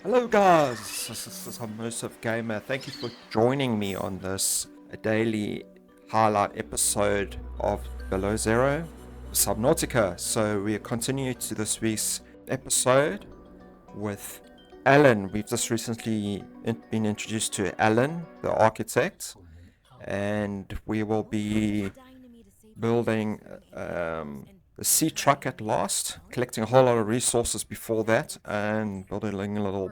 Hello guys, this is Immersive Gamer. Thank you for joining me on this daily highlight episode of Below Zero, Subnautica. So we continue to this week's episode with Alan. We've just recently been introduced to Alan, the architect, and we will be building the sea truck at last, collecting a whole lot of resources before that, and building a little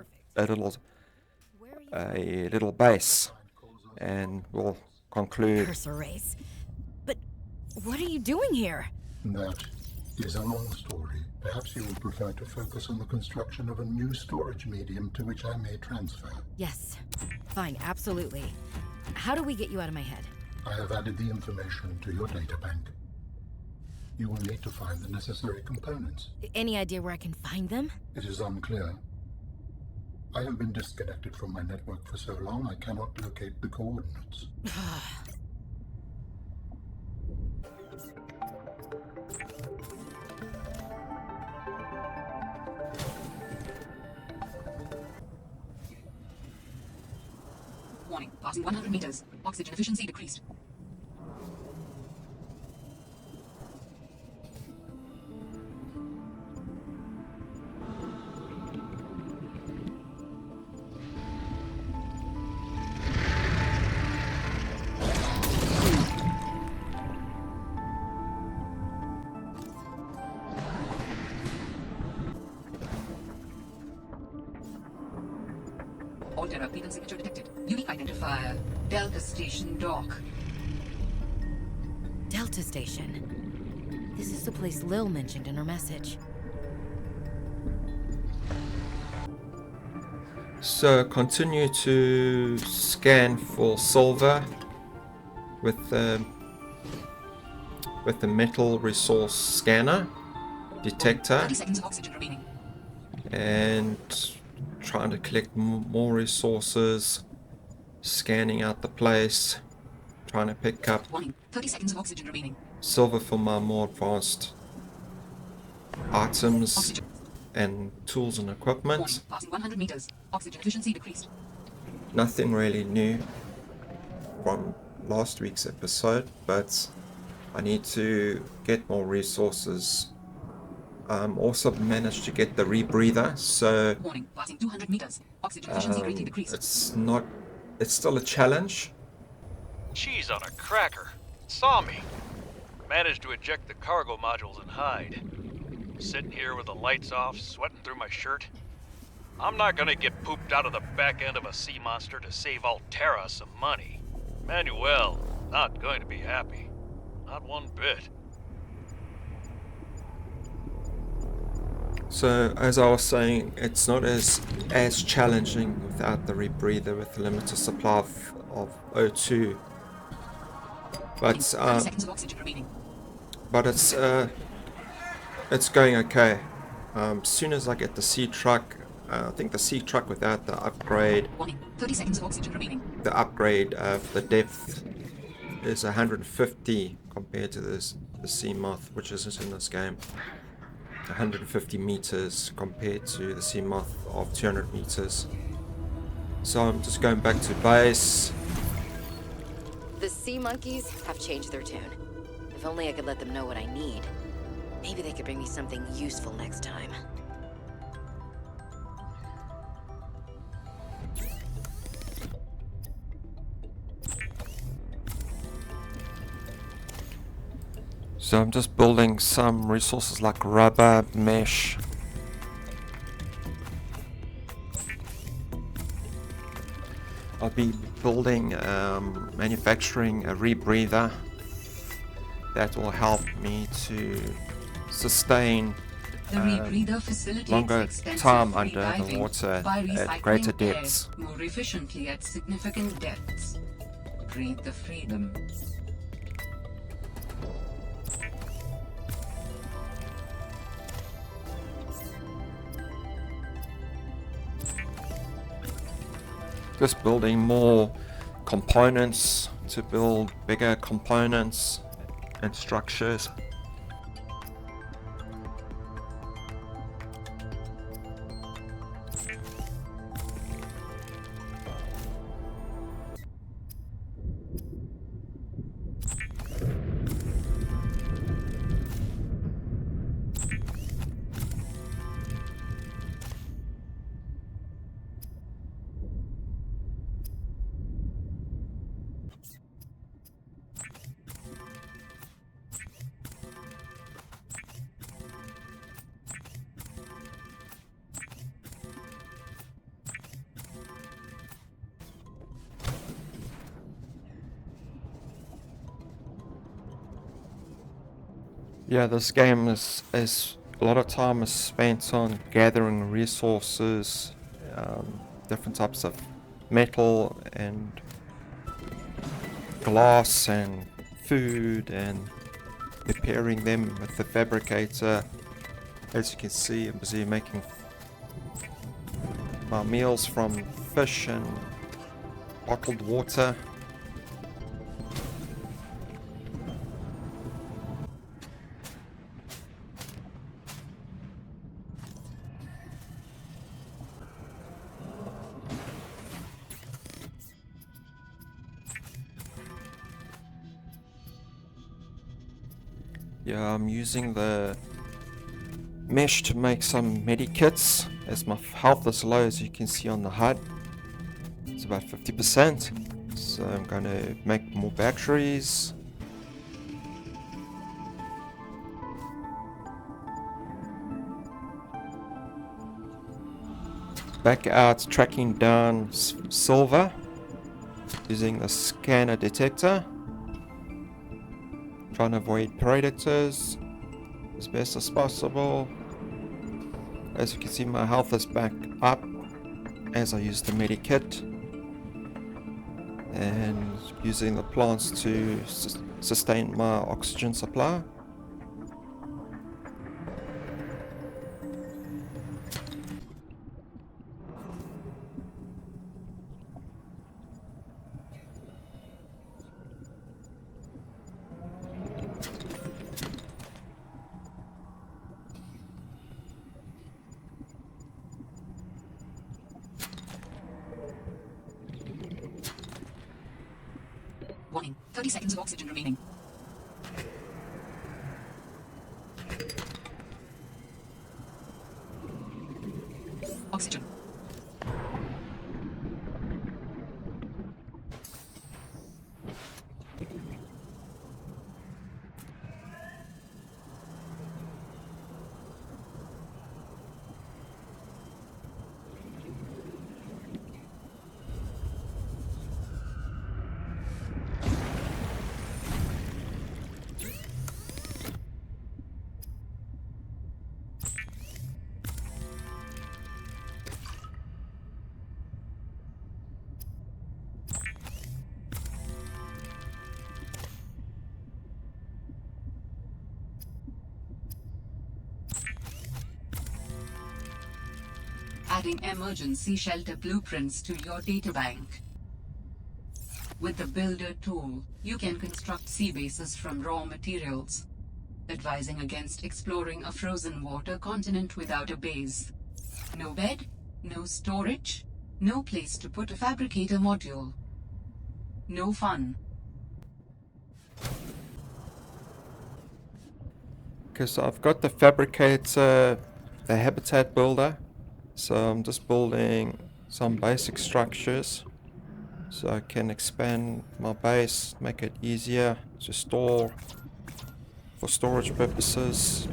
base, and we'll conclude. Cursor race. But what are you doing here? That is a long story. Perhaps you would prefer to focus on the construction of a new storage medium to which I may transfer. Yes. Fine, absolutely. How do we get you out of my head? I have added the information to your data bank. You will need to find the necessary components. Any idea where I can find them? It is unclear. I have been disconnected from my network for so long I cannot locate the coordinates. Warning, passing 100 meters. Oxygen efficiency decreased. Alterra beacon signature detected. Unique identifier. Delta Station Dock. Delta Station. This is the place Lil mentioned in her message. So continue to scan for silver with the metal resource scanner detector, 30 seconds of oxygen remaining. and trying to collect more resources, scanning out the place, trying to pick up Warning, 30 seconds of oxygen remaining. silver for my more advanced items Oxygen. and tools and Warning, equipment. passing 100 meters. Oxygen efficiency decreased. Nothing really new from last week's episode, but I need to get more resources. Also managed to get the rebreather, so Warning, passing 200 meters. Oxygen efficiency greatly decreased. it's still a challenge. Cheese on a cracker. Saw me. Managed to eject the cargo modules and hide. Sitting here with the lights off, sweating through my shirt. I'm not gonna get pooped out of the back end of a sea monster to save Alterra some money. Manuel, not going to be happy. Not one bit. So as I was saying, it's not as challenging without the rebreather with the limited supply of O2. But 30 seconds of oxygen remaining. it's going okay. Soon as I get the sea truck, I think the sea truck without the upgrade, Warning, 30 seconds of oxygen remaining. the upgrade of the depth is 150 compared to the sea moth, which isn't in this game. 150 meters compared to the sea moth of 200 meters. So I'm just going back to base. The sea monkeys have changed their tune. If only I could let them know what I need. Maybe they could bring me something useful next time. So I'm just building some resources like rubber, mesh. I'll be building, manufacturing a rebreather that will help me to sustain The rebreather facilitates longer extensive time free under the diving water by at recycling greater air depths. more efficiently at significant depths. Breathe the freedom. Just building more components to build bigger components and structures. Yeah, this game is a lot of time is spent on gathering resources, different types of metal and glass and food, and preparing them with the fabricator. As you can see, I'm busy making my meals from fish and bottled water. Yeah, I'm using the mesh to make some medikits as my health is low, as you can see on the HUD. It's about 50%. So I'm going to make more batteries. Back out tracking down silver using the scanner detector. Trying to avoid predators as best as possible. As you can see, my health is back up as I use the medikit, and using the plants to sustain my oxygen supply. Warning, 30 seconds of oxygen remaining. Oxygen. Adding emergency shelter blueprints to your databank. With the Builder tool, you can construct sea bases from raw materials, advising against exploring a frozen water continent without a base. No bed, no storage, no place to put a fabricator module. No fun. Okay, so I've got the fabricator, the habitat builder. So I'm just building some basic structures so I can expand my base, make it easier to store for storage purposes.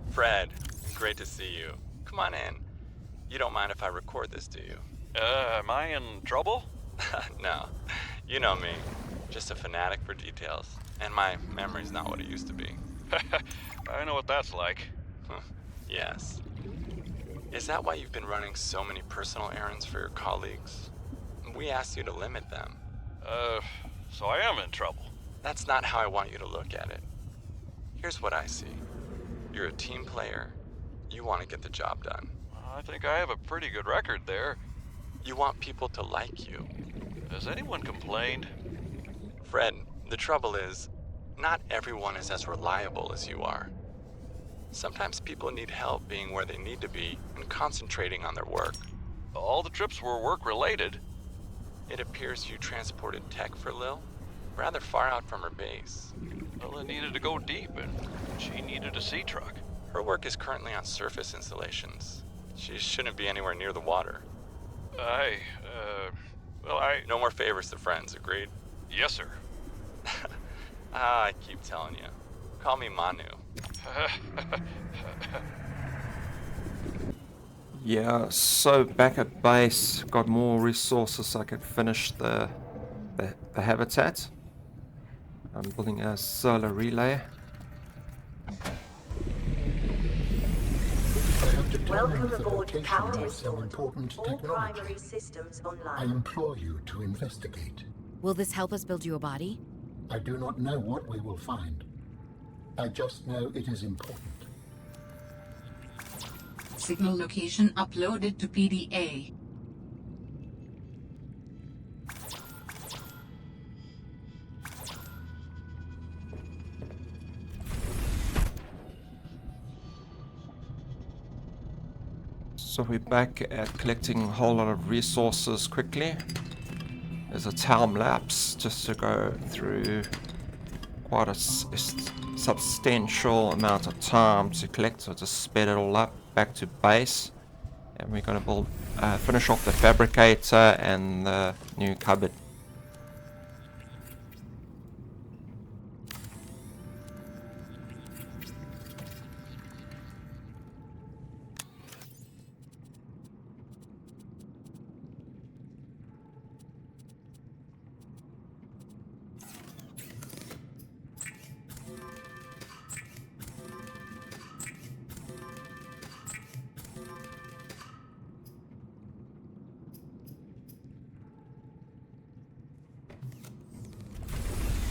Fred, great to see you. Come on in. You don't mind if I record this, do you? Am I in trouble? No. You know me. Just a fanatic for details. And my memory's not what it used to be. I know what that's like. Yes. Is that why you've been running so many personal errands for your colleagues? We asked you to limit them. So I am in trouble. That's not how I want you to look at it. Here's what I see. You're a team player. You want to get the job done. I think I have a pretty good record there. You want people to like you. Has anyone complained? Fred, the trouble is, not everyone is as reliable as you are. Sometimes people need help being where they need to be and concentrating on their work. All the trips were work-related. It appears you transported tech for Lil, rather far out from her base. Well, it needed to go deep, and she needed a sea truck. Her work is currently on surface installations. She shouldn't be anywhere near the water. No more favors to friends, agreed? Yes, sir. I keep telling you. Call me Manu. Yeah, so back at base, got more resources so I could finish the habitat. I'm building a solar relay. determined the aboard location Power of some Restored. important All technology. primary systems I online. implore you to investigate. Will this help us build you a body? I do not know what we will find. I just know it is important. Signal location uploaded to PDA. So we're back at collecting a whole lot of resources quickly. There's a time lapse just to go through quite a substantial amount of time to collect, so just sped it all up back to base. And we're going to finish off the fabricator and the new cupboard.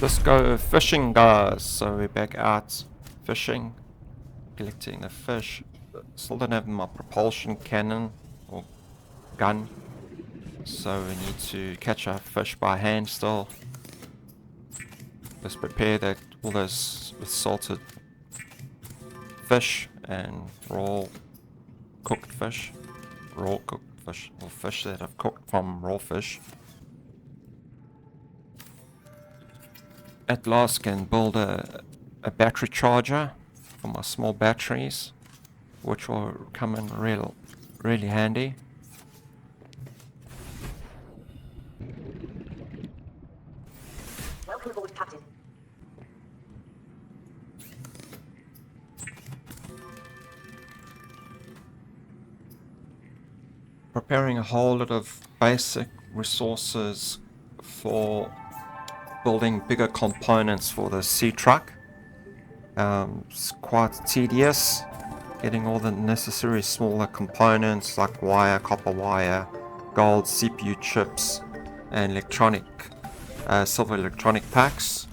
Let's go fishing, guys. So we're back out fishing, collecting the fish. Still don't have my propulsion cannon or gun, so we need to catch our fish by hand still. Let's prepare that all those with salted fish and raw cooked fish, or fish that I've cooked from raw fish. At last can build a battery charger for my small batteries, which will come in really handy. Welcome aboard, Captain. Preparing a whole lot of basic resources for building bigger components for the sea truck. It's quite tedious getting all the necessary smaller components like wire, copper wire, gold, CPU chips, and silver electronic packs.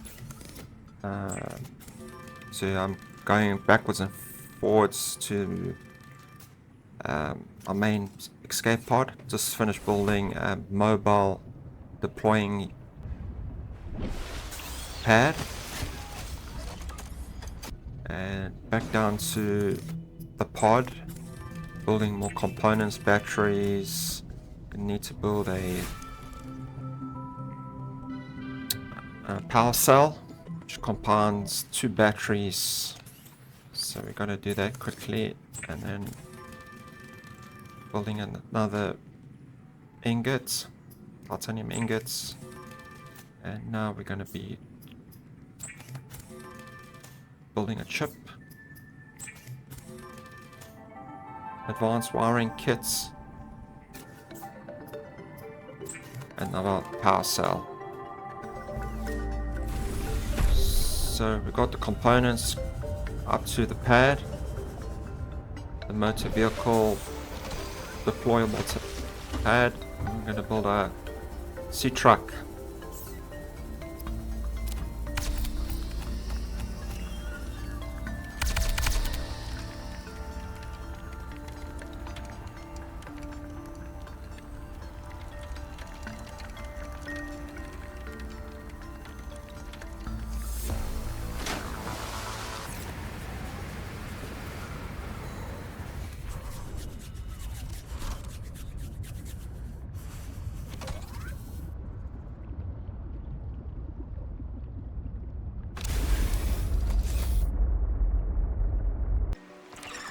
So I'm going backwards and forwards to our main escape pod. Just finished building a mobile deploying pad, and back down to the pod, building more components, batteries. I need to build a power cell which combines 2 batteries, so we're going to do that quickly, and then building another ingot, titanium ingots. And now we're going to be building a chip, advanced wiring kits, another power cell. So we got the components up to the pad, the motor vehicle deployable pad. I'm going to build a sea truck.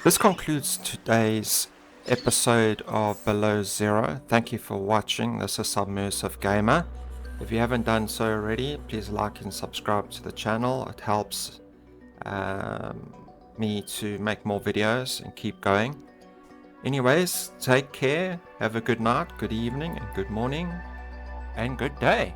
This concludes today's episode of Below Zero. Thank you for watching. This is Submersive Gamer. If you haven't done so already, please like and subscribe to the channel. It helps me to make more videos and keep going. Anyways, take care. Have a good night, good evening, and good morning, and good day.